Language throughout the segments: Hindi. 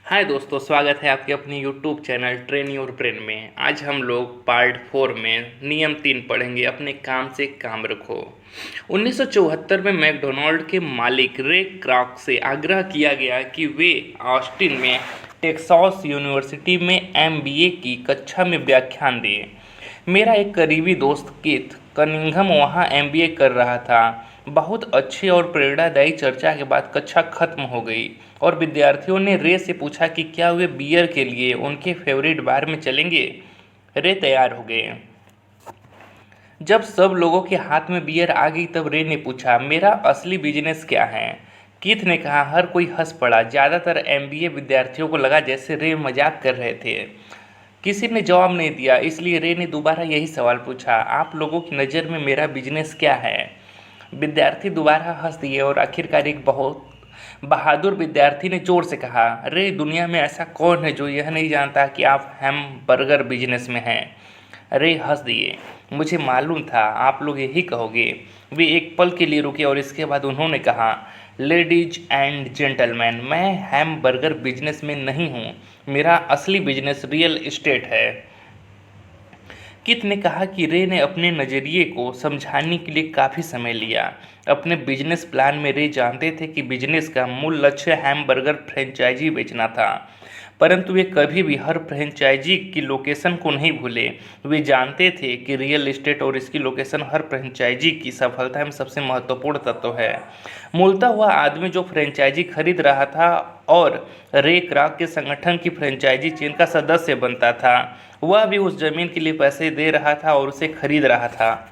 हाय दोस्तों, स्वागत है आपके अपने YouTube channel train your brain में। आज हम लोग पार्ट 4 में नियम 3 पढ़ेंगे, अपने काम से काम रखो। 1974 में मैकडोनाल्ड के मालिक रे क्राक से आग्रह किया गया कि वे ऑस्टिन में टेक्सास यूनिवर्सिटी में एमबीए की कक्षा में व्याख्यान दें। मेरा एक करीबी दोस्त कीथ कनिंघम वहाँ एमबीए कर रहा था। बहुत अच्छी और प्रेरणादायी चर्चा के बाद कक्षा खत्म हो गई और विद्यार्थियों ने रे से पूछा कि क्या वे बियर के लिए उनके फेवरेट बार में चलेंगे। रे तैयार हो गए। जब सब लोगों के हाथ में बियर आ गई तब रे ने पूछा, मेरा असली बिजनेस क्या है? कीथ ने कहा। हर कोई हंस पड़ा। ज़्यादातर एमबीए विद्यार्थियों को लगा जैसे रे मजाक कर रहे थे। किसी ने जवाब नहीं दिया, इसलिए रे ने दोबारा यही सवाल पूछा, आप लोगों की नज़र में मेरा बिजनेस क्या है? विद्यार्थी दोबारा हंस दिए और आखिरकार एक बहुत बहादुर विद्यार्थी ने जोर से कहा, रे, दुनिया में ऐसा कौन है जो यह नहीं जानता कि आप हैमबर्गर बिजनेस में हैं? रे हंस दिए। मुझे मालूम था आप लोग यही कहोगे। वे एक पल के लिए रुके और इसके बाद उन्होंने कहा, लेडीज एंड जेंटलमैन, मैं हैमबर्गर बिजनेस में नहीं हूँ। मेरा असली बिजनेस रियल एस्टेट है। कित ने कहा कि रे ने अपने नज़रिए को समझाने के लिए काफ़ी समय लिया। अपने बिजनेस प्लान में रे जानते थे कि बिजनेस का मूल लक्ष्य हैमबर्गर फ्रेंचाइजी बेचना था, परंतु वे कभी भी हर फ्रेंचाइजी की लोकेशन को नहीं भूले। वे जानते थे कि रियल एस्टेट और इसकी लोकेशन हर फ्रेंचाइजी की सफलता में सबसे महत्वपूर्ण तत्व है। मूलतः वह आदमी जो फ्रेंचाइजी खरीद रहा था और रे क्राक के संगठन की फ्रेंचाइजी चेन का सदस्य बनता था, वह भी उस जमीन के लिए पैसे दे रहा था और उसे खरीद रहा था।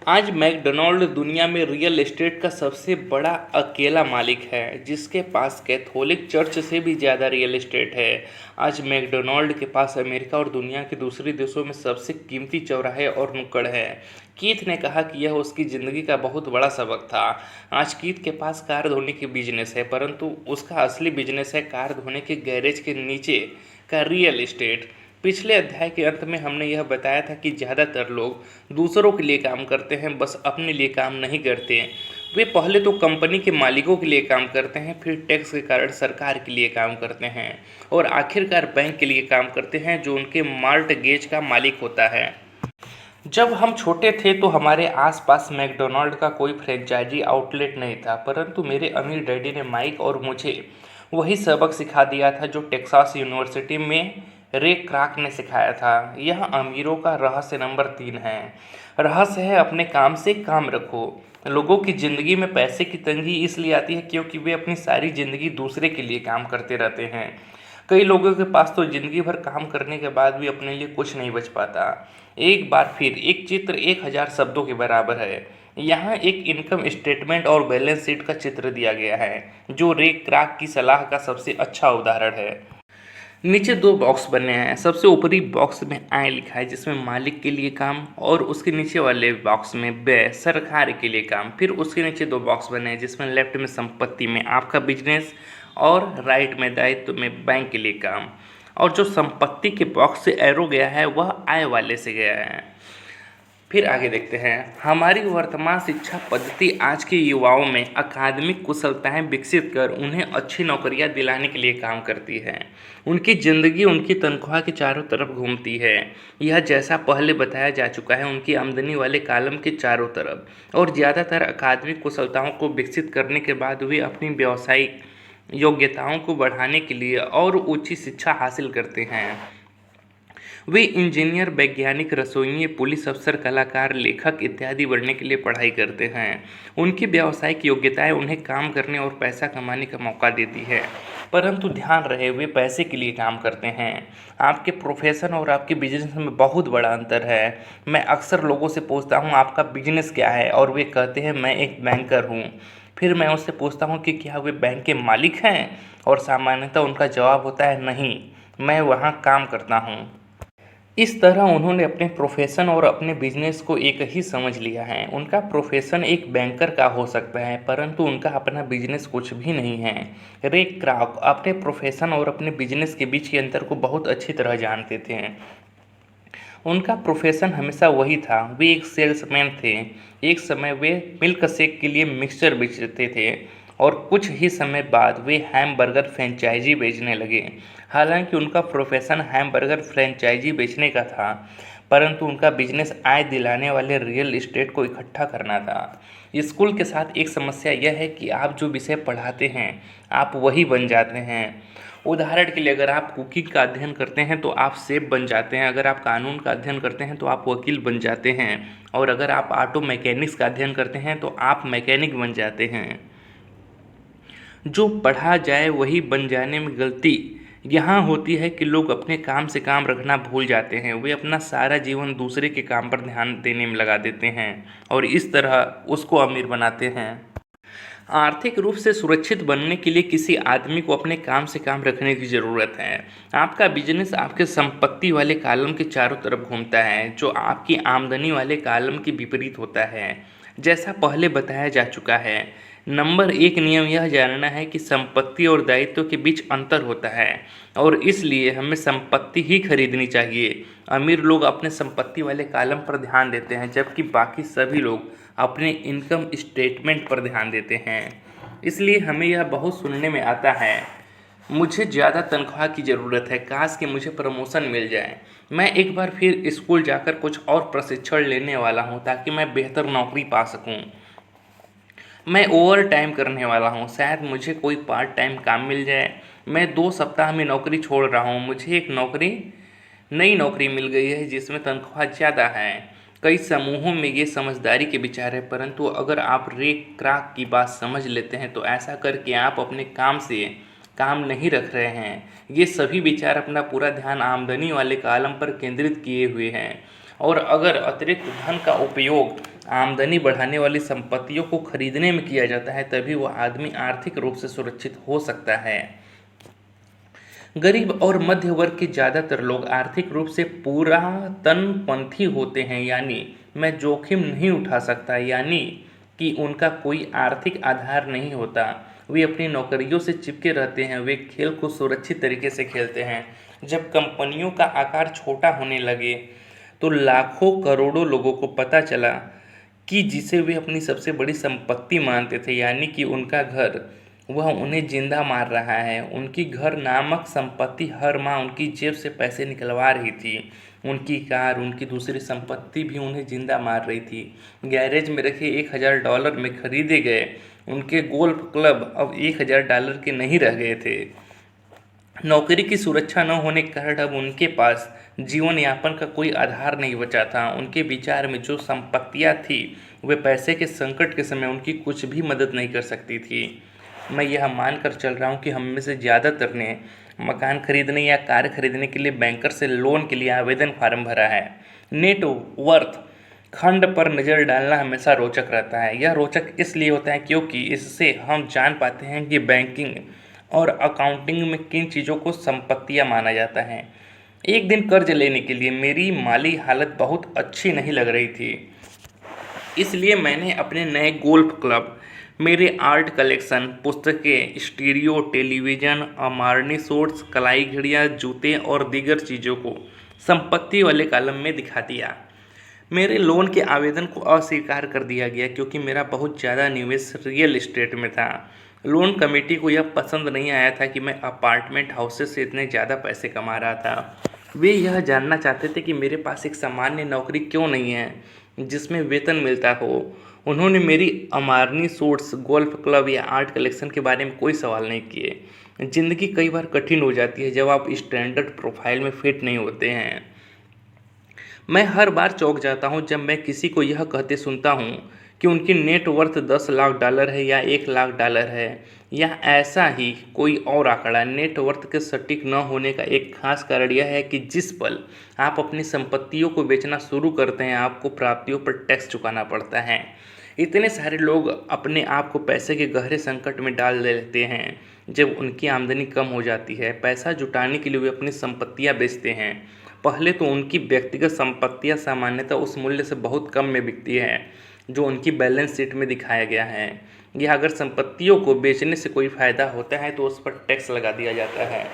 आज मैकडोनाल्ड दुनिया में रियल एस्टेट का सबसे बड़ा अकेला मालिक है, जिसके पास कैथोलिक चर्च से भी ज़्यादा रियल एस्टेट है। आज मैकडोनाल्ड के पास अमेरिका और दुनिया के दूसरे देशों में सबसे कीमती चौराहे और नुक्कड़ है। कीथ ने कहा कि यह उसकी ज़िंदगी का बहुत बड़ा सबक था। आज कीथ के पास कार धोने की बिजनेस है, परंतु उसका असली बिजनेस है कार धोने के गैरेज के नीचे का रियल एस्टेट। पिछले अध्याय के अंत में हमने यह बताया था कि ज़्यादातर लोग दूसरों के लिए काम करते हैं, बस अपने लिए काम नहीं करते। वे पहले तो कंपनी के मालिकों के लिए काम करते हैं, फिर टैक्स के कारण सरकार के लिए काम करते हैं और आखिरकार बैंक के लिए काम करते हैं, जो उनके मॉर्टगेज का मालिक होता है। जब हम छोटे थे तो हमारे आसपास मैकडोनाल्ड का कोई फ्रेंचाइजी आउटलेट नहीं था, परंतु मेरे अमीर डैडी ने माइक और मुझे वही सबक सिखा दिया था जो टेक्सास यूनिवर्सिटी में रे क्राक ने सिखाया था। यह अमीरों का रहस्य नंबर 3 है। रहस्य है अपने काम से काम रखो। लोगों की ज़िंदगी में पैसे की तंगी इसलिए आती है क्योंकि वे अपनी सारी ज़िंदगी दूसरे के लिए काम करते रहते हैं। कई लोगों के पास तो ज़िंदगी भर काम करने के बाद भी अपने लिए कुछ नहीं बच पाता। एक बार फिर एक चित्र 1000 शब्दों के बराबर है। यहाँ एक इनकम स्टेटमेंट और बैलेंस शीट का चित्र दिया गया है, जो रे क्राक की सलाह का सबसे अच्छा उदाहरण है। नीचे 2 बॉक्स बने हैं। सबसे ऊपरी बॉक्स में आय लिखा है, जिसमें मालिक के लिए काम, और उसके नीचे वाले बॉक्स में व्यय, सरकार के लिए काम। फिर उसके नीचे 2 बॉक्स बने हैं, जिसमें लेफ्ट में संपत्ति में आपका बिजनेस और राइट में दायित्व में बैंक के लिए काम। और जो संपत्ति के बॉक्स से एरो गया है वह आय वाले से गया है। फिर आगे देखते हैं। हमारी वर्तमान शिक्षा पद्धति आज के युवाओं में अकादमिक कुशलताएं विकसित कर उन्हें अच्छी नौकरियां दिलाने के लिए काम करती है। उनकी ज़िंदगी उनकी तनख्वाह के चारों तरफ घूमती है। यह जैसा पहले बताया जा चुका है, उनकी आमदनी वाले कॉलम के चारों तरफ। और ज़्यादातर अकादमिक कुशलताओं को विकसित करने के बाद वे अपनी व्यावसायिक योग्यताओं को बढ़ाने के लिए और ऊंची शिक्षा हासिल करते हैं। वे इंजीनियर, वैज्ञानिक, रसोइये, पुलिस अफसर, कलाकार, लेखक इत्यादि बनने के लिए पढ़ाई करते हैं। उनकी व्यावसायिक योग्यताएं उन्हें काम करने और पैसा कमाने का मौका देती है, परंतु ध्यान रहे वे पैसे के लिए काम करते हैं। आपके प्रोफेशन और आपके बिजनेस में बहुत बड़ा अंतर है। मैं अक्सर लोगों से पूछता हूँ, आपका बिजनेस क्या है, और वे कहते हैं मैं एक बैंकर हूँ। फिर मैं उससे पूछता हूँ कि क्या वे बैंक के मालिक हैं, और सामान्यतः उनका जवाब होता है नहीं, मैं वहाँ काम करता हूँ। इस तरह उन्होंने अपने प्रोफेशन और अपने बिजनेस को एक ही समझ लिया है। उनका प्रोफेशन एक बैंकर का हो सकता है, परंतु उनका अपना बिजनेस कुछ भी नहीं है। रे क्राक अपने प्रोफेशन और अपने बिजनेस के बीच के अंतर को बहुत अच्छी तरह जानते थे। उनका प्रोफेशन हमेशा वही था, वे एक सेल्समैन थे। एक समय वे मिल्क शेक के लिए मिक्सचर बेचते थे और कुछ ही समय बाद वे हैमबर्गर फ्रेंचाइजी बेचने लगे। हालांकि उनका प्रोफेशन हैमबर्गर फ्रेंचाइजी बेचने का था, परंतु उनका बिजनेस आय दिलाने वाले रियल एस्टेट को इकट्ठा करना था। स्कूल के साथ एक समस्या यह है कि आप जो विषय पढ़ाते हैं आप वही बन जाते हैं। उदाहरण के लिए अगर आप कुकिंग का अध्ययन करते हैं तो आप शेफ बन जाते हैं, अगर आप कानून का अध्ययन करते हैं तो आप वकील बन जाते हैं, और अगर आप ऑटो मैकेनिक्स का अध्ययन करते हैं तो आप मैकेनिक बन जाते हैं। जो पढ़ा जाए वही बन जाने में गलती यहाँ होती है कि लोग अपने काम से काम रखना भूल जाते हैं। वे अपना सारा जीवन दूसरे के काम पर ध्यान देने में लगा देते हैं और इस तरह उसको अमीर बनाते हैं। आर्थिक रूप से सुरक्षित बनने के लिए किसी आदमी को अपने काम से काम रखने की ज़रूरत है। आपका बिजनेस आपके संपत्ति वाले कॉलम के चारों तरफ घूमता है, जो आपकी आमदनी वाले कॉलम के विपरीत होता है। जैसा पहले बताया जा चुका है, नंबर 1 नियम यह जानना है कि संपत्ति और दायित्व के बीच अंतर होता है और इसलिए हमें संपत्ति ही खरीदनी चाहिए। अमीर लोग अपने संपत्ति वाले कॉलम पर ध्यान देते हैं, जबकि बाकी सभी लोग अपने इनकम स्टेटमेंट पर ध्यान देते हैं। इसलिए हमें यह बहुत सुनने में आता है, मुझे ज़्यादा तनख्वाह की ज़रूरत है, काश कि मुझे प्रमोशन मिल जाए। मैं एक बार फिर स्कूल जाकर कुछ और प्रशिक्षण लेने वाला हूँ ताकि मैं बेहतर नौकरी पा सकूँ। मैं ओवर टाइम करने वाला हूँ, शायद मुझे कोई पार्ट टाइम काम मिल जाए। मैं 2 सप्ताह में नौकरी छोड़ रहा हूँ, मुझे एक नई नौकरी मिल गई है जिसमें तनख्वाह ज़्यादा है। कई समूहों में ये समझदारी के विचार है, परंतु अगर आप रे क्राक की बात समझ लेते हैं तो ऐसा करके आप अपने काम से काम नहीं रख रहे हैं। ये सभी विचार अपना पूरा ध्यान आमदनी वाले कॉलम पर केंद्रित किए हुए हैं, और अगर अतिरिक्त धन का उपयोग आमदनी बढ़ाने वाली संपत्तियों को खरीदने में किया जाता है तभी वह आदमी आर्थिक रूप से सुरक्षित हो सकता है। गरीब और मध्य वर्ग के ज़्यादातर लोग आर्थिक रूप से पुरातनपंथी होते हैं, यानी मैं जोखिम नहीं उठा सकता, यानी कि उनका कोई आर्थिक आधार नहीं होता। वे अपनी नौकरियों से चिपके रहते हैं, वे खेल को सुरक्षित तरीके से खेलते हैं। जब कंपनियों का आकार छोटा होने लगे तो लाखों करोड़ों लोगों को पता चला कि जिसे वे अपनी सबसे बड़ी संपत्ति मानते थे, यानी कि उनका घर, वह उन्हें जिंदा मार रहा है। उनकी घर नामक संपत्ति हर माह उनकी जेब से पैसे निकलवा रही थी। उनकी कार, उनकी दूसरी संपत्ति भी उन्हें जिंदा मार रही थी। गैरेज में रखे $1000 में खरीदे गए उनके गोल्फ क्लब अब $1000 के नहीं रह गए थे। नौकरी की सुरक्षा न होने के कारण अब उनके पास जीवन यापन का कोई आधार नहीं बचा था। उनके विचार में जो संपत्तियां थी वे पैसे के संकट के समय उनकी कुछ भी मदद नहीं कर सकती थी। मैं यह मानकर चल रहा हूँ कि हम में से ज़्यादातर ने मकान खरीदने या कार खरीदने के लिए बैंकर से लोन के लिए आवेदन फार्म भरा है। नेट वर्थ खंड पर नज़र डालना हमेशा रोचक रहता है। यह रोचक इसलिए होता है क्योंकि इससे हम जान पाते हैं कि बैंकिंग और अकाउंटिंग में किन चीज़ों को संपत्तियां माना जाता है। एक दिन कर्ज लेने के लिए मेरी माली हालत बहुत अच्छी नहीं लग रही थी, इसलिए मैंने अपने नए गोल्फ क्लब, मेरे आर्ट कलेक्शन, पुस्तकें, स्टीरियो टेलीविज़न, अमारनी सूट्स, कलाई घड़ियाँ, जूते और दीगर चीज़ों को संपत्ति वाले कॉलम में दिखा दिया। मेरे लोन के आवेदन को अस्वीकार कर दिया गया क्योंकि मेरा बहुत ज़्यादा निवेश रियल एस्टेट में था। लोन कमेटी को यह पसंद नहीं आया था कि मैं अपार्टमेंट हाउसेस से इतने ज़्यादा पैसे कमा रहा था। वे यह जानना चाहते थे कि मेरे पास एक सामान्य नौकरी क्यों नहीं है जिसमें वेतन मिलता हो। उन्होंने मेरी अमारनी सूट्स, गोल्फ क्लब या आर्ट कलेक्शन के बारे में कोई सवाल नहीं किए। ज़िंदगी कई बार कठिन हो जाती है जब आप स्टैंडर्ड प्रोफाइल में फिट नहीं होते हैं। मैं हर बार चौंक जाता हूँ जब मैं किसी को यह कहते सुनता हूँ कि उनकी नेट वर्थ $10 लाख है या $1 लाख है या ऐसा ही कोई और आंकड़ा। नेट वर्थ के सटीक न होने का एक खास कारण यह है कि जिस पल आप अपनी संपत्तियों को बेचना शुरू करते हैं आपको प्राप्तियों पर टैक्स चुकाना पड़ता है। इतने सारे लोग अपने आप को पैसे के गहरे संकट में डाल लेते हैं जब उनकी आमदनी कम हो जाती है। पैसा जुटाने के लिए वे अपनी संपत्तियां बेचते हैं। पहले तो उनकी व्यक्तिगत संपत्तियां सामान्यतः उस मूल्य से बहुत कम में बिकती है जो उनकी बैलेंस शीट में दिखाया गया है, या अगर संपत्तियों को बेचने से कोई फ़ायदा होता है तो उस पर टैक्स लगा दिया जाता है।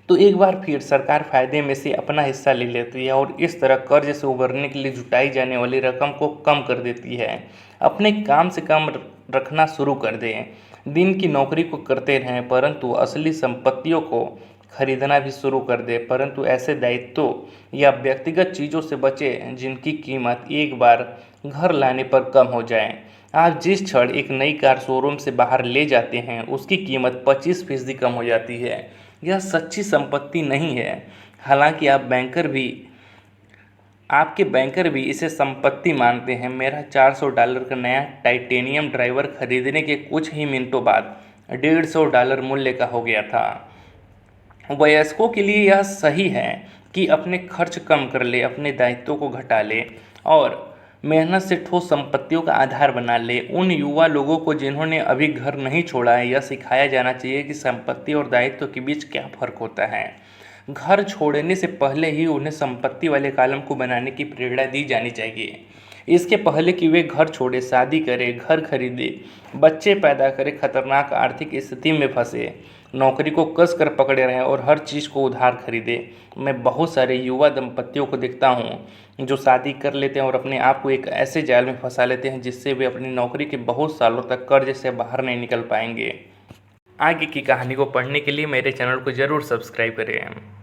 तो एक बार फिर सरकार फ़ायदे में से अपना हिस्सा ले लेती है और इस तरह कर्ज से उबरने के लिए जुटाई जाने वाली रकम को कम कर देती है। अपने काम से काम रखना शुरू कर दें। दिन की नौकरी को करते रहें परंतु असली संपत्तियों को खरीदना भी शुरू कर दें, परंतु ऐसे दायित्वों या व्यक्तिगत चीज़ों से बचें जिनकी कीमत एक बार घर लाने पर कम हो जाए। आप जिस क्षण एक नई कार शोरूम से बाहर ले जाते हैं उसकी कीमत 25% कम हो जाती है। यह सच्ची संपत्ति नहीं है। हालांकि आपके बैंकर भी इसे संपत्ति मानते हैं। मेरा $400 का नया टाइटेनियम ड्राइवर खरीदने के कुछ ही मिनटों बाद $150 मूल्य का हो गया था। वयस्कों के लिए यह सही है कि अपने खर्च कम कर ले, अपने दायित्वों को घटा ले और मेहनत से ठोस संपत्तियों का आधार बना ले। उन युवा लोगों को जिन्होंने अभी घर नहीं छोड़ा है, यह सिखाया जाना चाहिए कि संपत्ति और दायित्व के बीच क्या फ़र्क होता है। घर छोड़ने से पहले ही उन्हें संपत्ति वाले कॉलम को बनाने की प्रेरणा दी जानी चाहिए। इसके पहले कि वे घर छोड़े, शादी करें, घर खरीदे, बच्चे पैदा करें, खतरनाक आर्थिक स्थिति में फंसे, नौकरी को कस कर पकड़े रहें और हर चीज़ को उधार खरीदे। मैं बहुत सारे युवा दंपतियों को देखता हूँ जो शादी कर लेते हैं और अपने आप को एक ऐसे जाल में फंसा लेते हैं जिससे वे अपनी नौकरी के बहुत सालों तक कर्ज से बाहर नहीं निकल पाएंगे। आगे की कहानी को पढ़ने के लिए मेरे चैनल को ज़रूर सब्सक्राइब करें।